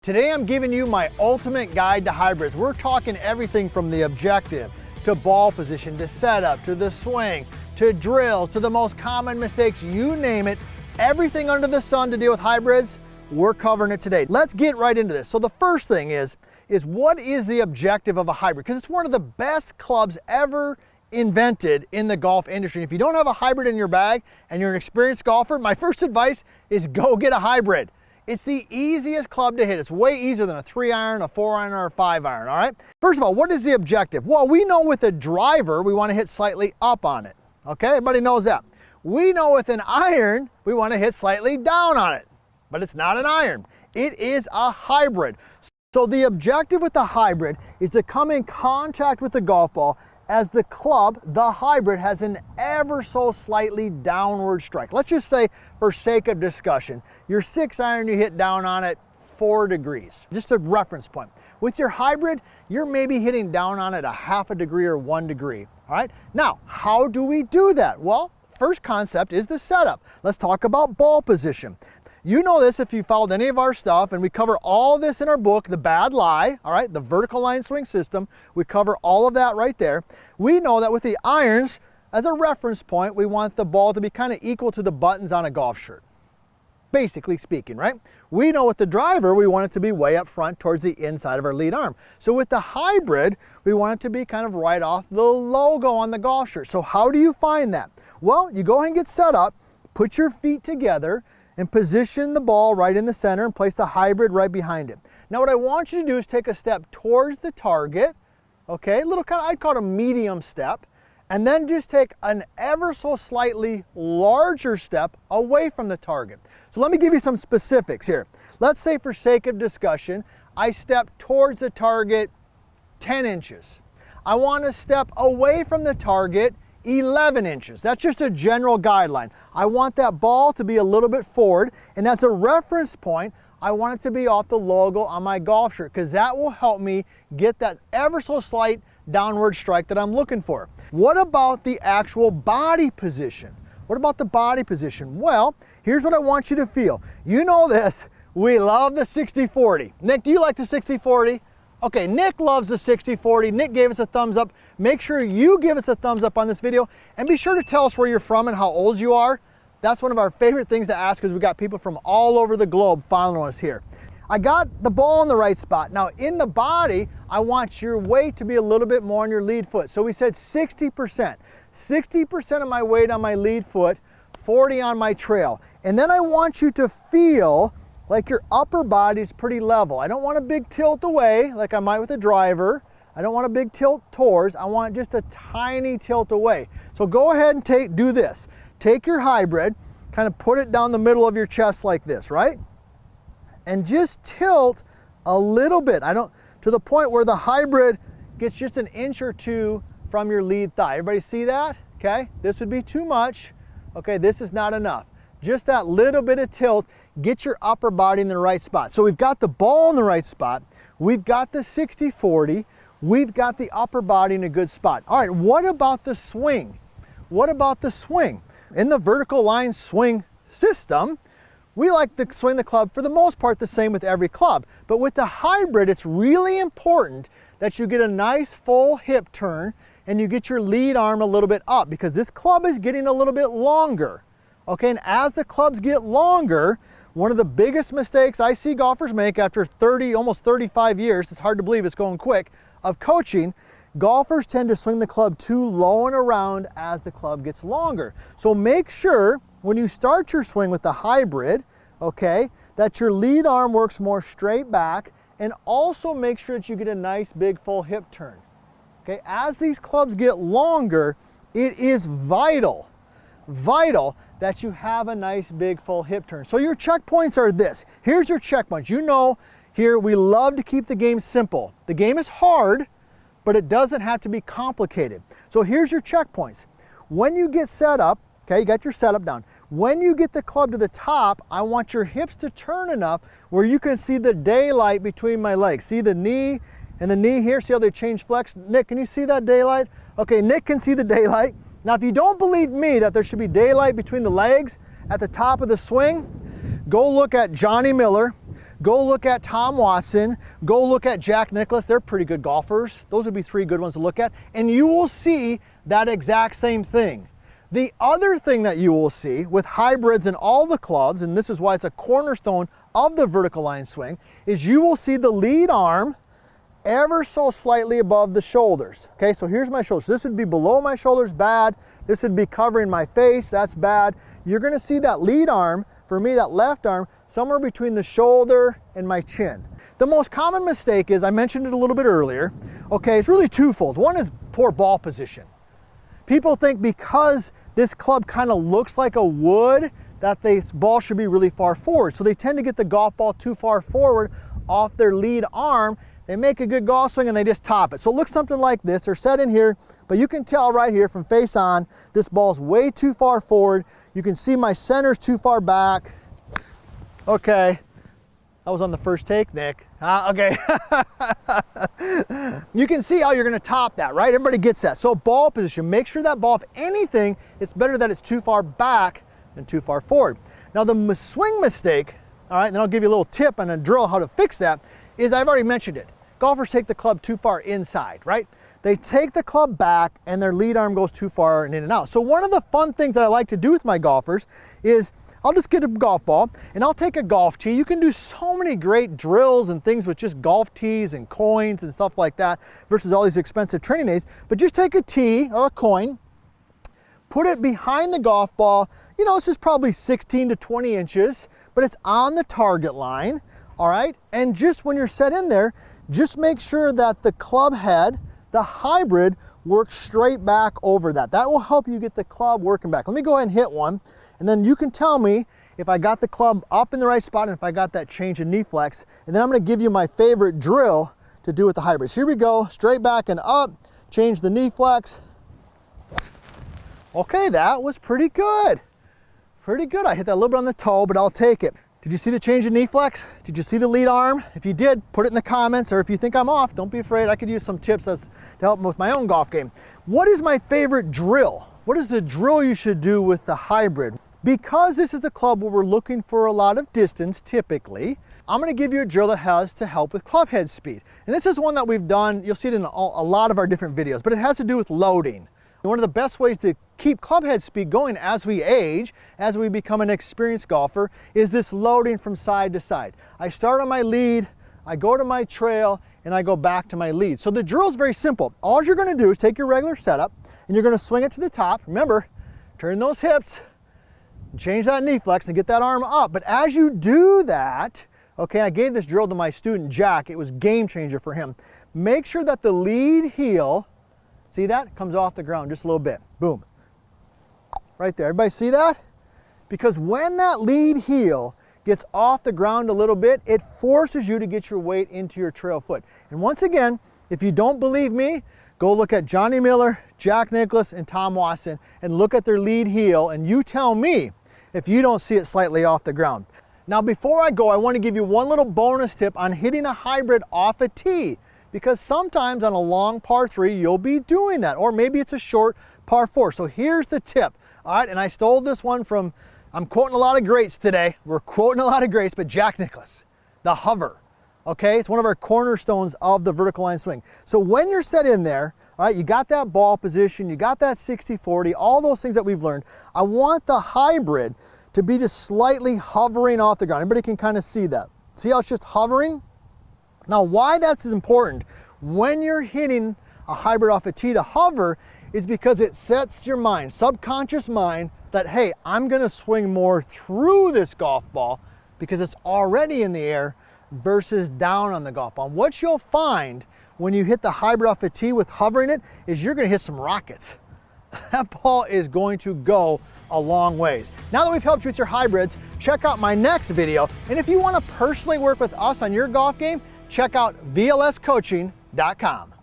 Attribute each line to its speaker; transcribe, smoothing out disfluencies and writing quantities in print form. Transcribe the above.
Speaker 1: Today I'm giving you my ultimate guide to hybrids. We're talking everything from the objective, to ball position, to setup, to the swing, to drills, to the most common mistakes, you name it. Everything under the sun to deal with hybrids, we're covering it today. Let's get right into this. So the first thing is what is the objective of a hybrid? Because it's one of the best clubs ever invented in the golf industry. If you don't have a hybrid in your bag and you're an experienced golfer, my first advice is go get a hybrid. It's the easiest club to hit. It's way easier than a 3-iron, a 4-iron, or a 5-iron, all right? First of all, what is the objective? Well, we know with a driver, we want to hit slightly up on it, okay? Everybody knows that. We know with an iron, we want to hit slightly down on it, but it's not an iron. It is a hybrid. So the objective with the hybrid is to come in contact with the golf ball as the club, the hybrid, has an ever so slightly downward strike. Let's just say, for sake of discussion, your 6-iron, you hit down on it 4 degrees. Just a reference point. With your hybrid, you're maybe hitting down on it a 1/2 degree or 1 degree, all right? Now, how do we do that? Well, first concept is the setup. Let's talk about ball position. You know this if you followed any of our stuff, and we cover all this in our book, The Bad Lie, all right, the vertical line swing system. We cover all of that right there. We know that with the irons, as a reference point, we want the ball to be kind of equal to the buttons on a golf shirt, basically speaking, right? We know with the driver, we want it to be way up front towards the inside of our lead arm. So with the hybrid, we want it to be kind of right off the logo on the golf shirt. So how do you find that? Well, you go ahead and get set up, put your feet together, and position the ball right in the center and place the hybrid right behind it. Now what I want you to do is take a step towards the target, okay, a little kind of, I'd call it a medium step, and then just take an ever so slightly larger step away from the target. So let me give you some specifics here. Let's say, for sake of discussion, I step towards the target 10 inches. I want to step away from the target 11 inches. That's just a general guideline. I want that ball to be a little bit forward, and as a reference point, I want it to be off the logo on my golf shirt, because that will help me get that ever so slight downward strike that I'm looking for. What about the actual body position? What about the body position? Well, here's what I want you to feel. You know this, we love the 60-40. Nick, do you like the 60-40? Okay, Nick loves the 60-40. Nick gave us a thumbs up. Make sure you give us a thumbs up on this video, and be sure to tell us where you're from and how old you are. That's one of our favorite things to ask, because we got people from all over the globe following us here. I got the ball in the right spot. Now in the body, I want your weight to be a little bit more on your lead foot. So we said 60%. 60% of my weight on my lead foot, 40 on my trail. And then I want you to feel like your upper body is pretty level. I don't want a big tilt away like I might with a driver. I don't want a big tilt towards. I want just a tiny tilt away. So go ahead and do this. Take your hybrid, kind of put it down the middle of your chest like this, right? And just tilt a little bit. To the point where the hybrid gets just an inch or two from your lead thigh. Everybody see that? Okay, this would be too much. Okay, this is not enough. Just that little bit of tilt, get your upper body in the right spot. So we've got the ball in the right spot, we've got the 60-40, we've got the upper body in a good spot. All right, what about the swing? What about the swing? In the vertical line swing system, we like to swing the club for the most part the same with every club. But with the hybrid, it's really important that you get a nice full hip turn and you get your lead arm a little bit up, because this club is getting a little bit longer. Okay, and as the clubs get longer, one of the biggest mistakes I see golfers make after 30, almost 35 years, it's hard to believe it's going quick, of coaching, golfers tend to swing the club too low and around as the club gets longer. So make sure when you start your swing with the hybrid, okay, that your lead arm works more straight back, and also make sure that you get a nice big full hip turn. Okay, as these clubs get longer, it is vital that you have a nice big full hip turn. So your checkpoints are this. Here's your checkpoints. You know, here we love to keep the game simple. The game is hard, but it doesn't have to be complicated. So here's your checkpoints. When you get set up, okay, you got your setup down. When you get the club to the top, I want your hips to turn enough where you can see the daylight between my legs. See the knee and the knee here? See how they change flex? Nick, can you see that daylight? Okay, Nick can see the daylight. Now, if you don't believe me that there should be daylight between the legs at the top of the swing, go look at Johnny Miller, Go look at Tom Watson, go look at Jack Nicklaus. They're pretty good golfers. Those would be 3 good ones to look at, and you will see that exact same thing. The other thing that you will see with hybrids in all the clubs, and this is why it's a cornerstone of the vertical line swing, is you will see the lead arm ever so slightly above the shoulders. Okay, so here's my shoulders. This would be below my shoulders, bad. This would be covering my face, that's bad. You're gonna see that lead arm, for me, that left arm, somewhere between the shoulder and my chin. The most common mistake is, I mentioned it a little bit earlier, okay, it's really twofold. One is poor ball position. People think because this club kind of looks like a wood that the ball should be really far forward. So they tend to get the golf ball too far forward off their lead arm. They make a good golf swing and they just top it. So it looks something like this. They're set in here, but you can tell right here from face on, this ball's way too far forward. You can see my center's too far back. Okay, that was on the first take, Nick. Okay. You can see how you're gonna top that, right? Everybody gets that. So ball position, make sure that ball, if anything, it's better that it's too far back than too far forward. Now the swing mistake, all right, and then I'll give you a little tip and a drill how to fix that, is I've already mentioned it. Golfers take the club too far inside, right? They take the club back and their lead arm goes too far and in and out. So one of the fun things that I like to do with my golfers is I'll just get a golf ball and I'll take a golf tee. You can do so many great drills and things with just golf tees and coins and stuff like that versus all these expensive training aids. But just take a tee or a coin, put it behind the golf ball. You know, this is probably 16 to 20 inches, but it's on the target line, all right? And just when you're set in there, just make sure that the club head, the hybrid, works straight back over that. That will help you get the club working back. Let me go ahead and hit one, and then you can tell me if I got the club up in the right spot and if I got that change in knee flex. And then I'm gonna give you my favorite drill to do with the hybrids. Here we go, straight back and up, change the knee flex. Okay, that was pretty good. Pretty good. I hit that a little bit on the toe, but I'll take it. Did you see the change in knee flex? Did you see the lead arm? If you did, put it in the comments, or if you think I'm off, don't be afraid. I could use some tips to help with my own golf game. What is my favorite drill? What is the drill you should do with the hybrid? Because this is the club where we're looking for a lot of distance, typically, I'm gonna give you a drill that has to help with club head speed. And this is one that we've done, you'll see it in a lot of our different videos, but it has to do with loading. One of the best ways to keep club head speed going as we age, as we become an experienced golfer, is this loading from side to side. I start on my lead, I go to my trail, and I go back to my lead. So the drill is very simple. All you're gonna do is take your regular setup, and you're gonna swing it to the top. Remember, turn those hips, change that knee flex, and get that arm up. But as you do that, okay, I gave this drill to my student, Jack. It was game changer for him. Make sure that the lead heel, see that? Comes off the ground just a little bit. Boom. Right there. Everybody see that? Because when that lead heel gets off the ground a little bit, it forces you to get your weight into your trail foot. And once again, if you don't believe me, go look at Johnny Miller, Jack Nicklaus, and Tom Watson and look at their lead heel, and you tell me if you don't see it slightly off the ground. Now before I go, I want to give you one little bonus tip on hitting a hybrid off a tee. Because sometimes on a long par 3, you'll be doing that. Or maybe it's a short par 4. So here's the tip. All right, and I stole this one from, I'm quoting a lot of greats today. We're quoting a lot of greats, but Jack Nicklaus, the hover. Okay, it's one of our cornerstones of the vertical line swing. So when you're set in there, all right, you got that ball position, you got that 60-40, all those things that we've learned. I want the hybrid to be just slightly hovering off the ground. Everybody can kind of see that. See how it's just hovering? Now, why that's important when you're hitting a hybrid off a tee to hover is because it sets your mind, subconscious mind, that, hey, I'm gonna swing more through this golf ball because it's already in the air versus down on the golf ball. And what you'll find when you hit the hybrid off a tee with hovering it is you're gonna hit some rockets. That ball is going to go a long ways. Now that we've helped you with your hybrids, check out my next video. And if you wanna personally work with us on your golf game, check out vlscoaching.com.